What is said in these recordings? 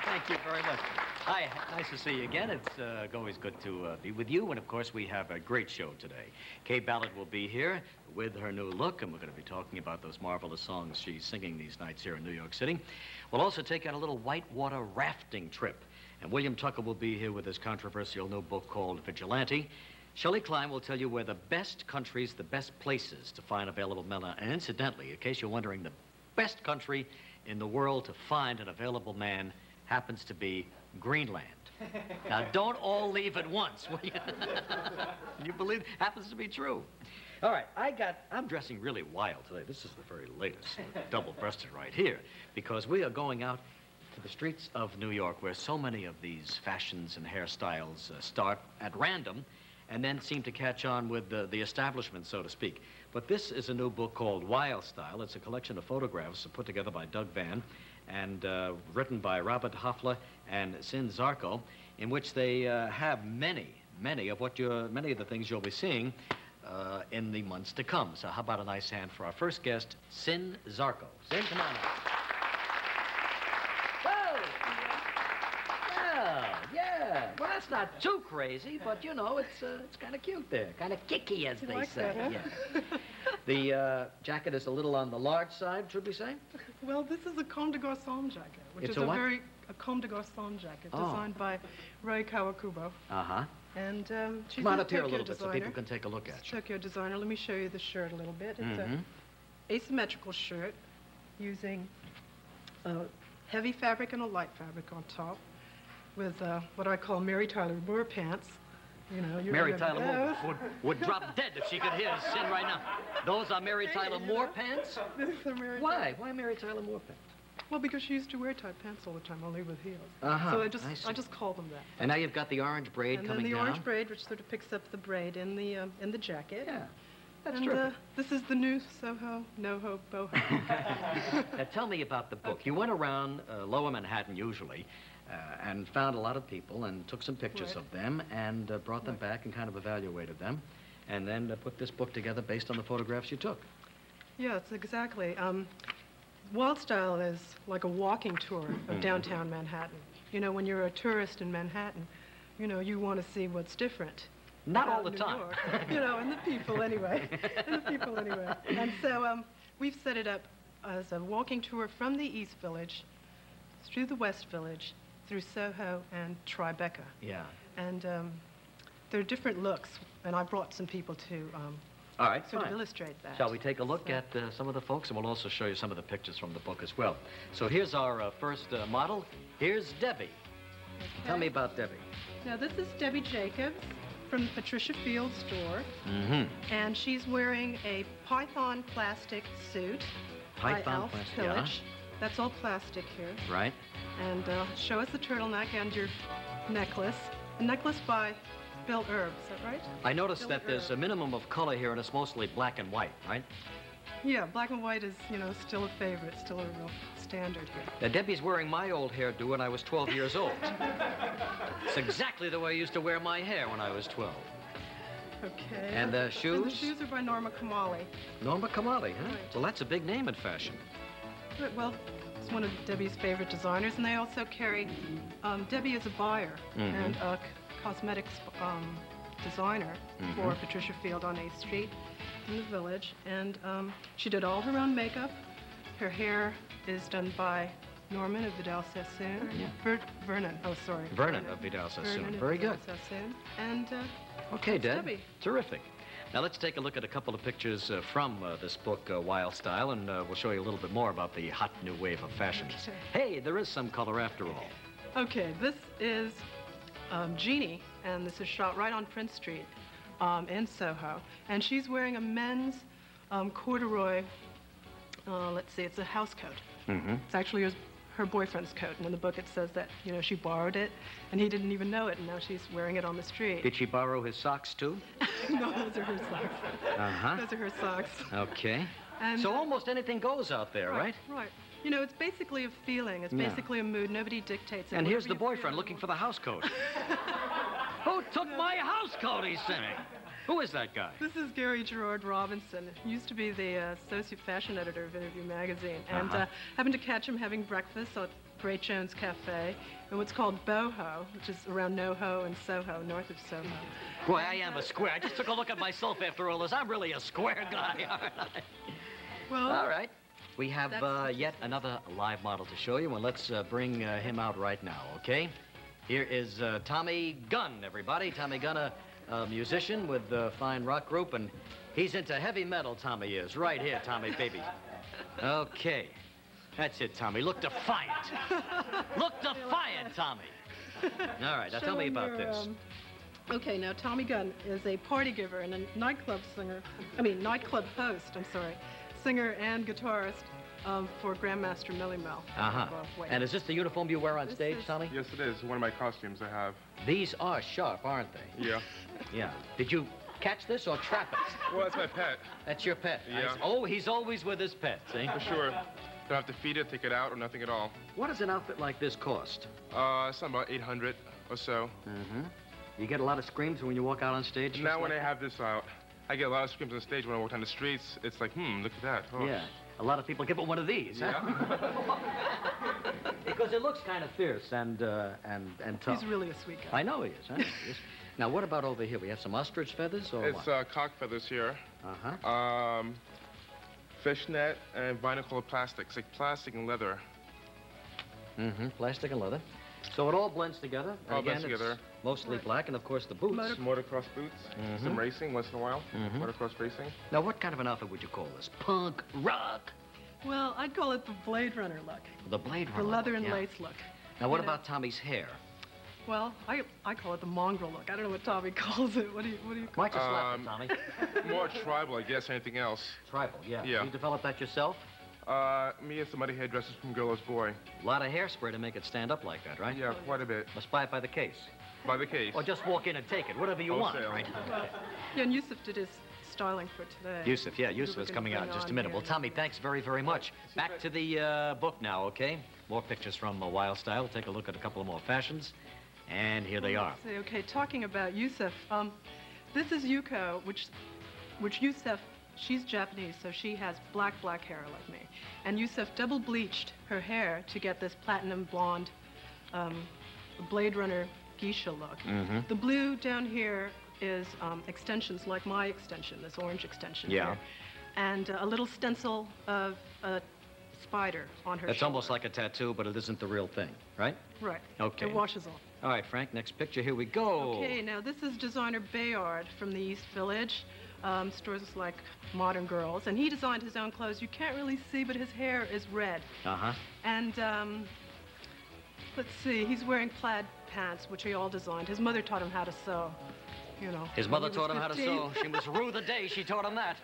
Thank you very much. Hi, nice to see you again. It's always good to be with you. And, of course, we have a great show today. Kay Ballard will be here with her new look, and we're going to be talking about those marvelous songs she's singing these nights here in New York City. We'll also take on a little whitewater rafting trip. And William Tucker will be here with his controversial new book called Vigilante. Shelley Klein will tell you where the best countries, the best places to find available men are. And incidentally, in case you're wondering, the best country in the world to find an available man happens to be Greenland. Now, don't all leave at once, will you? You believe it happens to be true. All right, I'm dressing really wild today. This is the very latest, double-breasted right here, because we are going out to the streets of New York where so many of these fashions and hairstyles start at random and then seem to catch on with the establishment, so to speak. But this is a new book called Wild Style. It's a collection of photographs put together by Doug Van and written by Robert Hoffler and Sin Zarko, in which they have many of the things you'll be seeing in the months to come. So how about a nice hand for our first guest, Sin Zarko. Sin, come on up. Yeah. Well, that's not too crazy, but, you know, it's kind of cute there. Kind of kicky, as they say. That, huh? Yeah. The jacket is a little on the large side, should we say? Well, this is a Comme des Garçons jacket, which It's is a a Comme des Garçons jacket designed by Ray Kawakubo. Uh-huh. And she's Come on a up here a Tokyo little bit so designer. people can take a look at you. Tokyo designer. Let me show you the shirt a little bit. It's an asymmetrical shirt using heavy fabric and a light fabric on top, with what I call Mary Tyler Moore pants. You know, Mary Tyler Moore would drop dead if she could hear us Sin right now. Those are Mary Tyler Moore pants? Why? Why Mary Tyler Moore pants? Well, because she used to wear tight pants all the time, only with heels. Uh-huh. So I just call them that. And now you've got the orange braid coming down. And then the orange braid, which sort of picks up the braid in the jacket. Yeah, that's and, terrific. This is the new Soho, NoHo, Boho. Now, tell me about the book. Okay. You went around Lower Manhattan, usually, and found a lot of people and took some pictures of them and brought them back and kind of evaluated them, and then put this book together based on the photographs you took. Yes, exactly. Wild Style is like a walking tour of downtown Manhattan. You know, when you're a tourist in Manhattan, you know, you want to see what's different. Not all the New time. York. You know, and the people anyway. And so we've set it up as a walking tour from the East Village through the West Village, through Soho and Tribeca. Yeah. And there are different looks, and I brought some people to all right, sort fine. of illustrate that. Shall we take a look at some of the folks, and we'll also show you some of the pictures from the book as well. So here's our first model. Here's Debbie. Okay. Tell me about Debbie. Now, this is Debbie Jacobs from the Patricia Field store. Mm-hmm. And she's wearing a Python plastic suit by Alf Pillage. That's all plastic here. Right. And show us the turtleneck and your necklace. A necklace by Bill Erb, is that right? I noticed that there's a minimum of color here, and it's mostly black and white, right? Yeah, black and white is, you know, still a favorite, still a real standard here. Now, Debbie's wearing my old hairdo when I was 12 years old. It's exactly the way I used to wear my hair when I was 12. Okay. And the shoes? And the shoes are by Norma Kamali. Norma Kamali, huh? Right. Well, that's a big name in fashion. But, well, it's one of Debbie's favorite designers, and they also carry, Debbie is a buyer and a cosmetics designer for Patricia Field on 8th Street in the Village. And she did all her own makeup. Her hair is done by Norman of Vidal Sassoon. Vernon, oh, sorry. Vernon of Vidal Sassoon. Very good. Sassoon. And okay, Deb. Debbie. Terrific. Now, let's take a look at a couple of pictures from this book, Wild Style, and we'll show you a little bit more about the hot new wave of fashions. Hey, there is some color after all. Okay, this is Jeannie, and this is shot right on Prince Street in Soho. And she's wearing a men's corduroy, let's see, it's a house coat. It's actually her boyfriend's coat, and in the book it says that, you know, she borrowed it, and he didn't even know it, and now she's wearing it on the street. Did she borrow his socks, too? No, those are her socks. Those are her socks. Okay. And so almost anything goes out there, right? Right. You know, it's basically a feeling. It's basically a mood. Nobody dictates it. And here's the boyfriend looking for the house coat. Who took my house coat, he's saying? Who is that guy? This is Gary Gerard Robinson. He used to be the associate fashion editor of Interview magazine. And happened to catch him having breakfast at Great Jones Cafe, and what's called Boho, which is around NoHo and Soho, north of Soho. Boy, I am a square. I just took a look at myself after all this. I'm really a square guy, aren't I? Well, all right. We have yet another live model to show you, and let's bring him out right now, okay? Here is Tommy Gunn, everybody. Tommy Gunn, a musician with a fine rock group, and he's into heavy metal, Tommy is. Right here, Tommy, baby. Okay. That's it, Tommy. Look defiant. Look defiant, Tommy. All right, now tell me about this. Okay, now Tommy Gunn is a party giver and a nightclub host, singer and guitarist for Grandmaster Millie Mel. And is this the uniform you wear on stage, Tommy? Yes, it is. One of my costumes I have. These are sharp, aren't they? Yeah. Yeah. Did you catch this or trap it? Well, that's my pet. That's your pet? Yeah. Oh, he's always with his pet, see? For sure. Don't have to feed it, take it out, or nothing at all. What does an outfit like this cost? Something about 800 or so. Mm-hmm. You get a lot of screams when you walk out on stage? Now when I have this out, I get a lot of screams on stage when I walk down the streets. It's like, look at that. Oh. Yeah. A lot of people give it one of these, yeah. Huh? Because it looks kind of fierce and tough. He's really a sweet guy. I know he is, huh? Now, what about over here? We have some ostrich feathers, or it's cock feathers here. Uh-huh. Fishnet and vinyl colored plastic. It's like plastic and leather. Mm-hmm. Plastic and leather. So it all blends together. All blends together. It's mostly black, and of course the boots. Motocross boots. Some racing once in a while. Motocross racing. Now, what kind of an outfit would you call this? Punk rock? Well, I'd call it the Blade Runner look. The Blade Runner. The leather and yeah. lace look. Now, what about Tommy's hair? Well, I call it the mongrel look. I don't know what Tommy calls it. What do you call it? Why'd you slap it, Tommy? More tribal, I guess, anything else. Tribal, yeah. Yeah. You developed that yourself? Me and some other hairdressers from Girl's Boy. A lot of hairspray to make it stand up like that, right? Yeah, quite a bit. Must buy it by the case. By the case. Or just walk in and take it, whatever you want, right? Yeah, and Yusuf did his styling for today. Yusuf is coming out in just a minute. Well, Tommy, thanks very, very much. Back to the book now, okay? More pictures from Wild Style. Take a look at a couple of more fashions. And here they are. Okay, talking about Yusuf, this is Yuko, which Yusuf, she's Japanese, so she has black hair like me. And Yusuf double bleached her hair to get this platinum blonde Blade Runner geisha look. The blue down here is extensions like my extension, this orange extension here. And a little stencil of a spider on her That's shoulder. almost like a tattoo, but it isn't the real thing, right? Right. Okay. It washes off. All right, Frank, next picture. Here we go. Okay, now this is designer Bayard from the East Village. Stores like Modern Girls. And he designed his own clothes. You can't really see, but his hair is red. And let's see, he's wearing plaid pants, which he all designed. His mother taught him how to sew. You know. His mother taught him how to sew. She must rue the day she taught him that.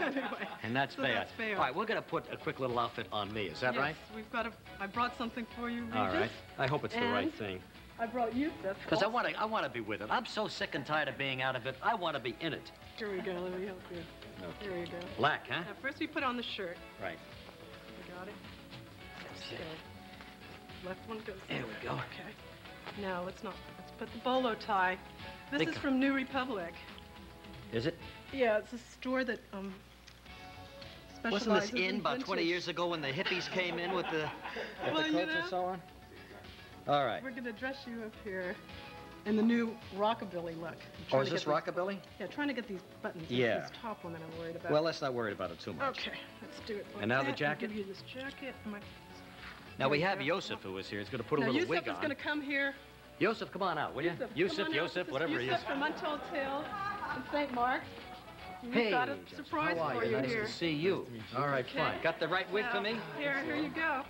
Anyway, and that's Bayard. All right, we're going to put a quick little outfit on me. Is that right? Yes, we've got I brought something for you, Regis. All right. I hope it's the right thing. I brought Yusuf. Because I want to be with it. I'm so sick and tired of being out of it. I want to be in it. Here we go. Let me help you. Okay. Here you go. Black, huh? Now, first we put on the shirt. Right. You got it? Okay. Left one goes there. We go. Okay. Now, let's put the bolo tie. This is from New Republic. Is it? Yeah, it's a store that specializes Wasn't this in about vintage. 20 years ago when the hippies came in with the coats and so on? All right. We're going to dress you up here in the new rockabilly look. Oh, is this rockabilly? Yeah, trying to get these buttons. Yeah. This top one that I'm worried about. Well, let's not worry about it too much. Okay, let's do it. Like and now that. the jacket? I'll give you this jacket. Now we have Yusuf who is here. He's going to put a little wig on. Yusuf is going to come here. Yusuf, come on out, will you? Yusuf, whatever he is. Yusuf from Untold Tales in St. Mark's. Hey, got a surprise how are for you nice here. to see you. All right, fine. Got the right wig for me? Here you go.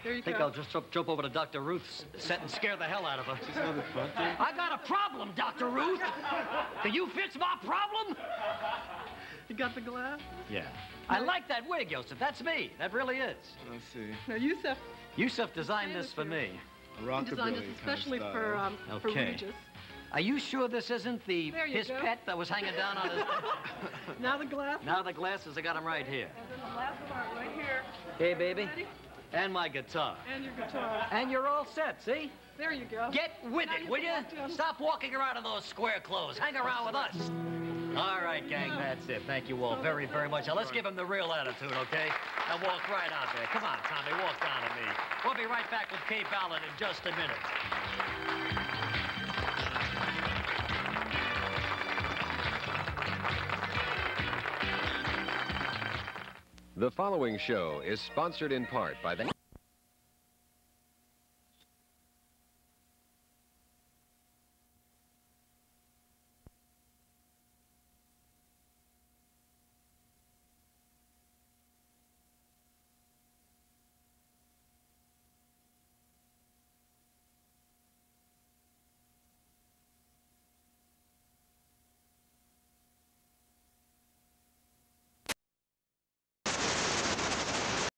There you I think I'll just jump over to Dr. Ruth's set and scare the hell out of her. She's having fun. I got a problem, Dr. Ruth. Can you fix my problem? You got the glass? Yeah. I like that wig, Yusuf. That's me. That really is. I see. Now, Yusuf designed this for me. He designed it especially for Regis. Are you sure this isn't his pet that was hanging down on his... Now the glasses. Now the glasses, I got them right here. And then the last one right here. Hey, baby. Ready? And my guitar. And your guitar. And you're all set, see? There you go. Get with it, will you? Stop walking around in those square clothes. Hang around with us. All right, gang, that's it. Thank you all very, very much. Now, let's give him the real attitude, okay? Now, walk right out there. Come on, Tommy, walk down to me. We'll be right back with Kay Ballard in just a minute. The following show is sponsored in part by the...